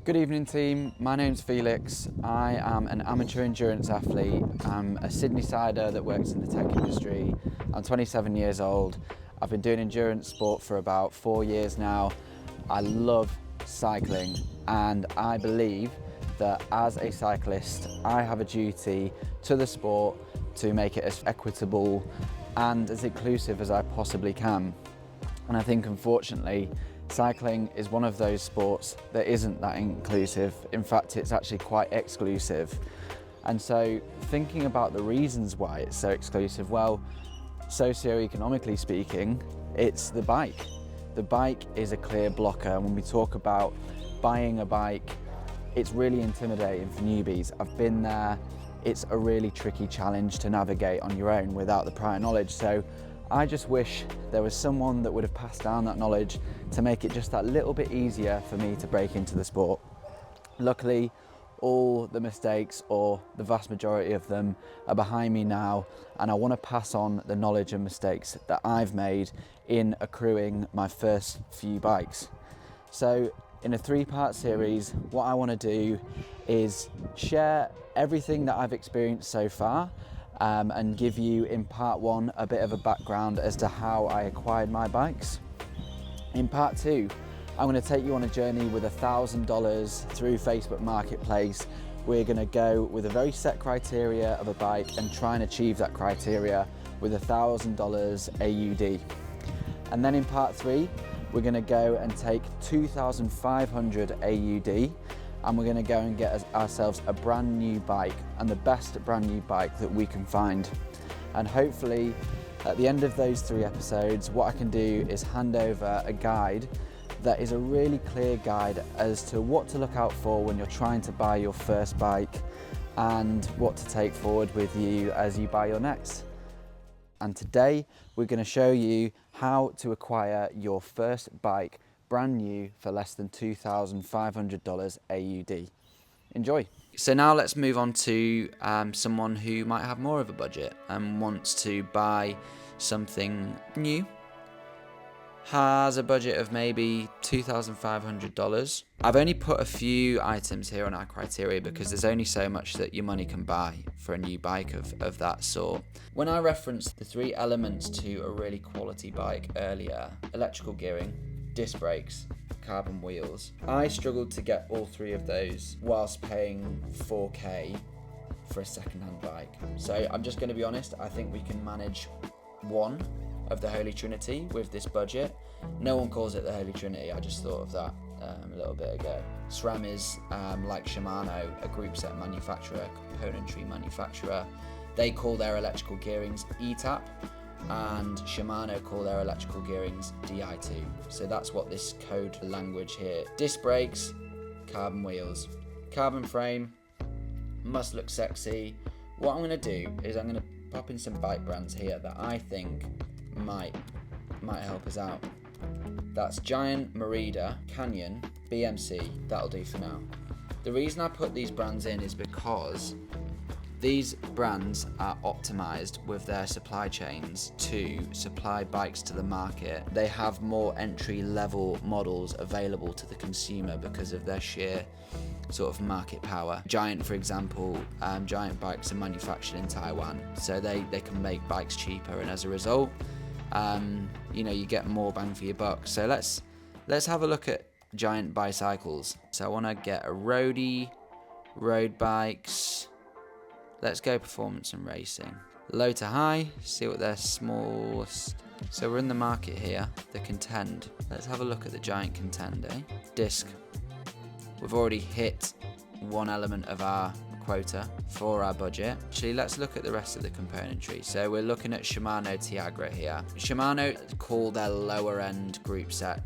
Good evening team, my name's Felix. I am an amateur endurance athlete. I'm a Sydney-sider that works in the tech industry. I'm 27 years old. I've been doing endurance sport for about 4 years now. I love cycling and I believe that as a cyclist I have a duty to the sport to make it as equitable and as inclusive as I possibly can. And I think unfortunately cycling is one of those sports that isn't that inclusive. In fact, it's actually quite exclusive. And so thinking about the reasons why it's so exclusive, well, socioeconomically speaking, it's the bike. The bike is a clear blocker. When we talk about buying a bike, it's really intimidating for newbies. I've been there. It's a really tricky challenge to navigate on your own without the prior knowledge. So I just wish there was someone that would have passed down that knowledge to make it just that little bit easier for me to break into the sport. Luckily, all the mistakes, or the vast majority of them, are behind me now, and I want to pass on the knowledge and mistakes that I've made in accruing my first few bikes. So in a 3-part series, what I want to do is share everything that I've experienced so far, and give you in part 1 a bit of a background as to how I acquired my bikes. In part 2, I'm going to take you on a journey with $1,000 through Facebook Marketplace. We're going to go with a very set criteria of a bike and try and achieve that criteria with $1,000 AUD. And then in part 3, we're going to go and take 2,500 AUD and we're going to go and get ourselves a brand new bike, and the best brand new bike that we can find. And hopefully at the end of those 3 episodes, what I can do is hand over a guide that is a really clear guide as to what to look out for when you're trying to buy your first bike and what to take forward with you as you buy your next. And today we're going to show you how to acquire your first bike brand new for less than $2,500 AUD. Enjoy. So now let's move on to someone who might have more of a budget and wants to buy something new. Has a budget of maybe $2,500. I've only put a few items here on our criteria because there's only so much that your money can buy for a new bike of that sort. When I referenced the 3 elements to a really quality bike earlier, electrical gearing, disc brakes, carbon wheels, I struggled to get all 3 of those whilst paying $4,000 for a second-hand bike. So I'm just going to be honest, I think we can manage one of the Holy Trinity with this budget. No one calls it the Holy Trinity, I just thought of that a little bit ago. SRAM is like Shimano, a group set manufacturer, componentry manufacturer. They call their electrical gearings ETAP, and Shimano call their electrical gearings Di2. So that's what this code language here. Disc brakes, carbon wheels, carbon frame, must look sexy. What I'm going to do is I'm going to pop in some bike brands here that I think might help us out. That's Giant, Merida, Canyon, BMC. That'll do for now. The reason I put these brands in is because these brands are optimized with their supply chains to supply bikes to the market. They have more entry-level models available to the consumer because of their sheer sort of market power. Giant, for example, Giant bikes are manufactured in Taiwan, so they can make bikes cheaper, and as a result, you get more bang for your buck. So let's have a look at Giant bicycles. So I want to get a roadie, road bikes. Let's go performance and racing. Low to high, see what their smallest. So we're in the market here, the Contend. Let's have a look at the Giant Contend, Disc. We've already hit one element of our quota for our budget. Actually, let's look at the rest of the componentry. So we're looking at Shimano Tiagra here. Shimano call their lower end group set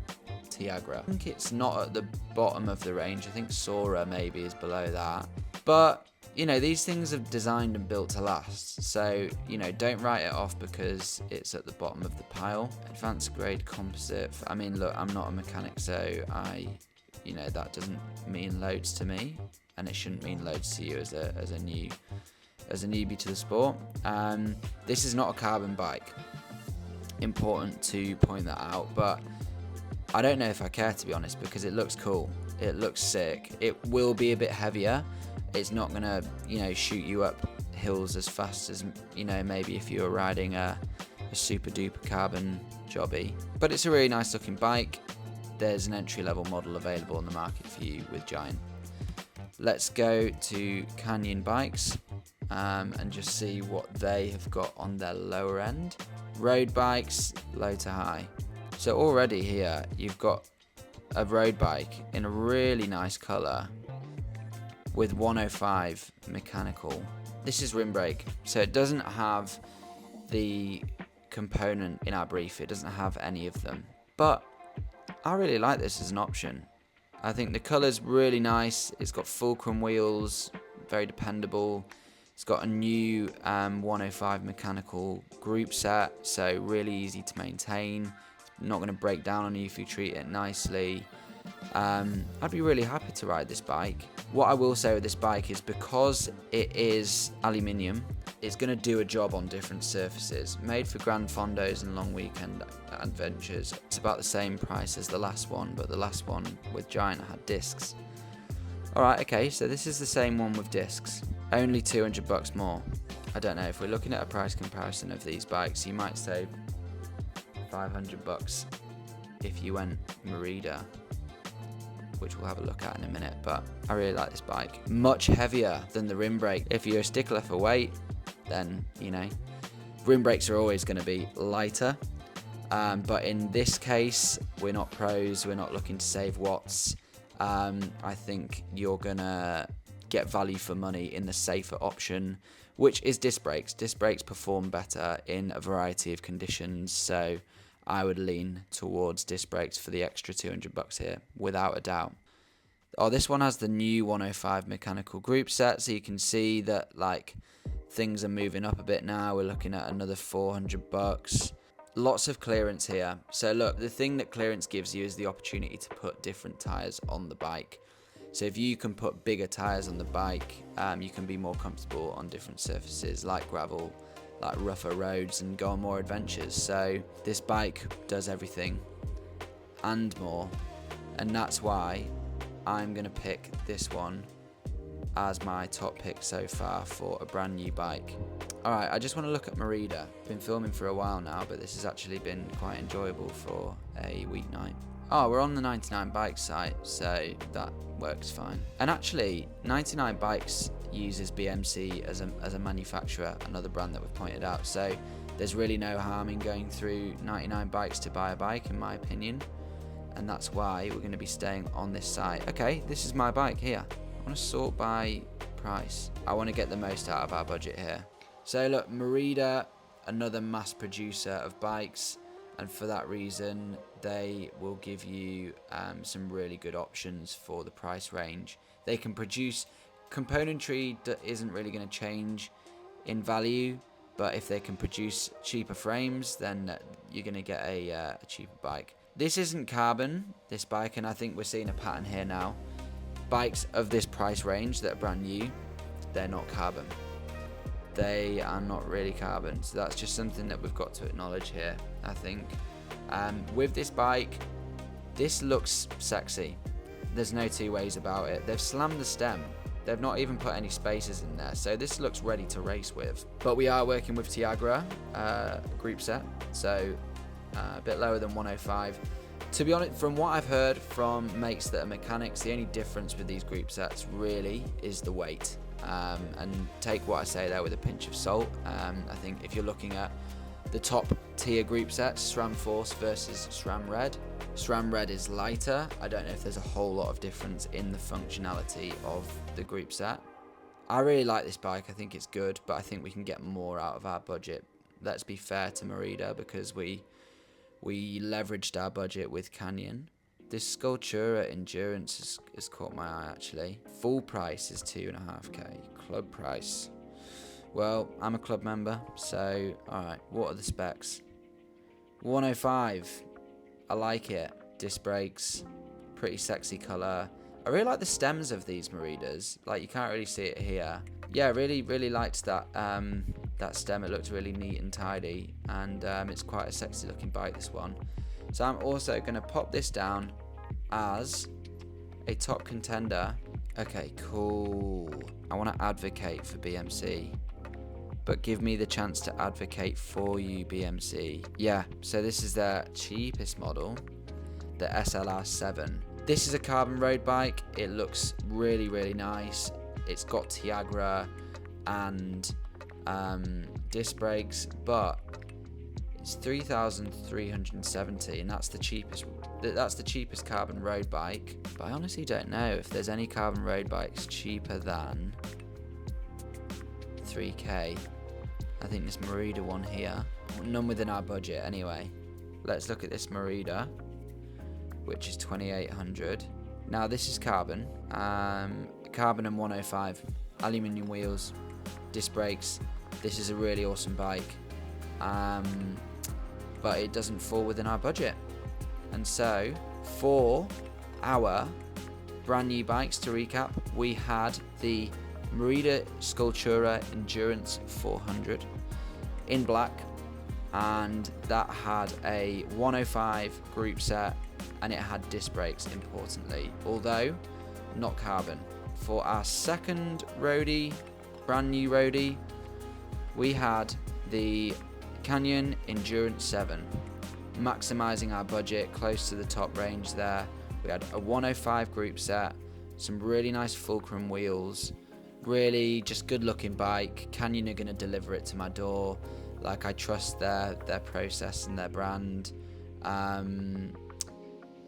Tiagra. I think it's not at the bottom of the range. I think Sora maybe is below that. But these things are designed and built to last, so don't write it off because it's at the bottom of the pile. Advanced grade composite. I mean, look, I'm not a mechanic, so that doesn't mean loads to me, and it shouldn't mean loads to you as a newbie to the sport. This is not a carbon bike. Important to point that out, but I don't know if I care, to be honest, because it looks cool. It looks sick. It will be a bit heavier. It's not gonna, shoot you up hills as fast as, maybe if you were riding a super duper carbon jobby. But it's a really nice looking bike. There's an entry level model available on the market for you with Giant. Let's go to Canyon Bikes and just see what they have got on their lower end. Road bikes, low to high. So already here you've got a road bike in a really nice colour with 105 mechanical. This is rim brake, so it doesn't have the component in our brief. It doesn't have any of them, but I really like this as an option. I think the colour's really nice. It's got fulcrum wheels, very dependable. It's got a new 105 mechanical group set, so really easy to maintain. Not going to break down on you if you treat it nicely. I'd be really happy to ride this bike. What I will say with this bike is because it is aluminium, it's going to do a job on different surfaces. Made for Grand Fondos and long weekend adventures. It's about the same price as the last one, but the last one with Giant had discs. Alright, okay, so this is the same one with discs. Only $200 more. I don't know, if we're looking at a price comparison of these bikes, you might save $500 if you went Merida, which we'll have a look at in a minute. But I really like this bike. Much heavier than the rim brake. If you're a stickler for weight, then rim brakes are always going to be lighter. But in this case, we're not pros. We're not looking to save watts. I think you're gonna get value for money in the safer option, which is disc brakes. Disc brakes perform better in a variety of conditions, so I would lean towards disc brakes for the extra $200 here, without a doubt. Oh, this one has the new 105 mechanical group set, so you can see that things are moving up a bit now. We're looking at another $400. Lots of clearance here. So look, the thing that clearance gives you is the opportunity to put different tyres on the bike. So if you can put bigger tyres on the bike, you can be more comfortable on different surfaces like gravel, like rougher roads, and go on more adventures. So this bike does everything and more, and that's why I'm going to pick this one as my top pick so far for a brand new bike. Alright, I just want to look at Merida. Been filming for a while now, but this has actually been quite enjoyable for a weeknight. Oh, we're on the 99 Bikes site, so that works fine. And actually, 99 Bikes uses BMC as a manufacturer, another brand that we've pointed out, so there's really no harm in going through 99 Bikes to buy a bike, in my opinion, and that's why we're going to be staying on this site. Okay, this is my bike here. I want to sort by price. I want to get the most out of our budget here. So look, Merida, another mass producer of bikes, and for that reason they will give you some really good options for the price range. They can produce componentry that isn't really going to change in value, but if they can produce cheaper frames, then you're going to get a cheaper bike. This isn't carbon, this bike, and I think we're seeing a pattern here now. Bikes of this price range that are brand new, they're not carbon. They are not really carbon, so that's just something that we've got to acknowledge here, I think. With this bike, this looks sexy. There's no two ways about it. They've slammed the stem. They've not even put any spacers in there, so this looks ready to race with. But we are working with Tiagra group set, so a bit lower than 105. To be honest, from what I've heard from mates that are mechanics, the only difference with these group sets really is the weight. And take what I say there with a pinch of salt. I think if you're looking at the top tier group sets, SRAM Force versus SRAM Red, SRAM Red is lighter. I don't know if there's a whole lot of difference in the functionality of the group set. I really like this bike. I think it's good, but I think we can get more out of our budget. Let's be fair to Merida, because we leveraged our budget with Canyon. This Sculptura Endurance has caught my eye, actually. Full price is $2.5K. Club price, well, I'm a club member, so alright, what are the specs? 105, I like it. Disc brakes, pretty sexy colour. I really like the stems of these Meridas, you can't really see it here. Yeah, really liked that that stem. It looked really neat and tidy, and it's quite a sexy looking bike, this one. So I'm also going to pop this down as a top contender. Okay, cool. I want to advocate for BMC, but give me the chance to advocate for you, BMC. Yeah, so this is their cheapest model, the SLR7. This is a carbon road bike. It looks really, really nice. It's got Tiagra and disc brakes, but it's 3,370, and that's the cheapest. That's the cheapest carbon road bike. But I honestly don't know if there's any carbon road bikes cheaper than 3K. I think this Merida one here. None within our budget anyway. Let's look at this Merida, which is 2,800. Now this is carbon. Carbon and 105. Aluminium wheels, disc brakes. This is a really awesome bike. But it doesn't fall within our budget. And so, for our brand new bikes, to recap, we had the Merida Sculptura Endurance 400 in black, and that had a 105 group set, and it had disc brakes, importantly, although not carbon. For our second roadie, brand new roadie, we had the Canyon Endurance 7, maximizing our budget close to the top range there. We had a 105 group set, some really nice fulcrum wheels, really just good looking bike. Canyon are going to deliver it to my door. Like, I trust their process and their brand.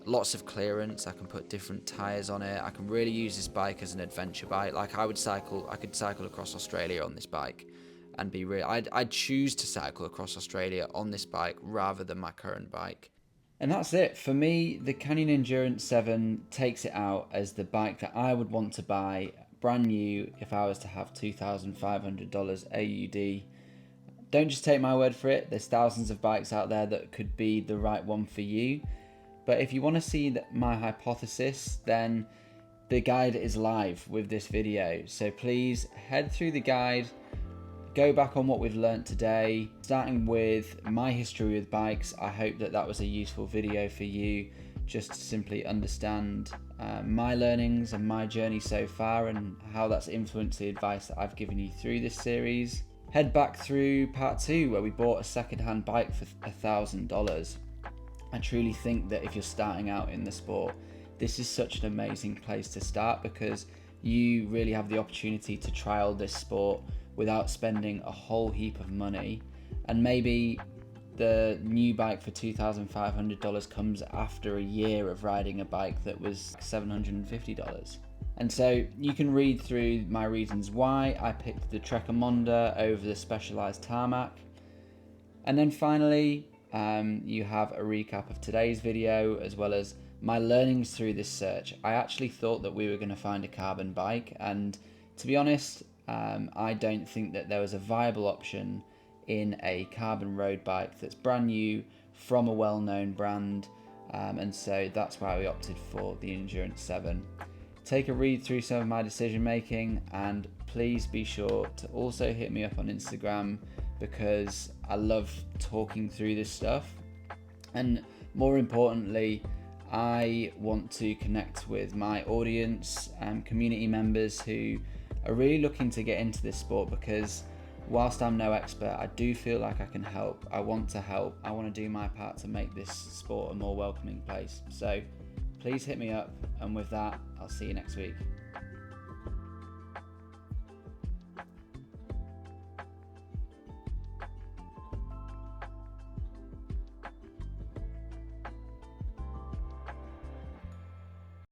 Lots of clearance. I can put different tires on it. I can really use this bike as an adventure bike. Like, I could cycle across Australia on this bike and be real. I'd choose to cycle across Australia on this bike rather than my current bike. And that's it. For me, the Canyon Endurance 7 takes it out as the bike that I would want to buy brand new if I was to have $2,500 AUD. Don't just take my word for it. There's thousands of bikes out there that could be the right one for you. But if you want to see my hypothesis, then the guide is live with this video. So please head through the guide, go back on what we've learned today, starting with my history with bikes. I hope that was a useful video for you, just to simply understand my learnings and my journey so far and how that's influenced the advice that I've given you through this series. Head back through part 2 where we bought a second-hand bike for $1,000. I truly think that if you're starting out in the sport, this is such an amazing place to start, because you really have the opportunity to trial this sport without spending a whole heap of money. And maybe the new bike for $2,500 comes after a year of riding a bike that was $750. And so you can read through my reasons why I picked the Trekker over the Specialized Tarmac. And then finally, you have a recap of today's video, as well as my learnings through this search. I actually thought that we were going to find a carbon bike, and to be honest, I don't think that there was a viable option in a carbon road bike that's brand new from a well-known brand, and so that's why we opted for the Endurance 7. Take a read through some of my decision making, and please be sure to also hit me up on Instagram, because I love talking through this stuff. And more importantly, I want to connect with my audience and community members who are really looking to get into this sport, because whilst I'm no expert, I do feel like I can help. I want to help. I want to do my part to make this sport a more welcoming place. So please hit me up, and with that, I'll see you next week.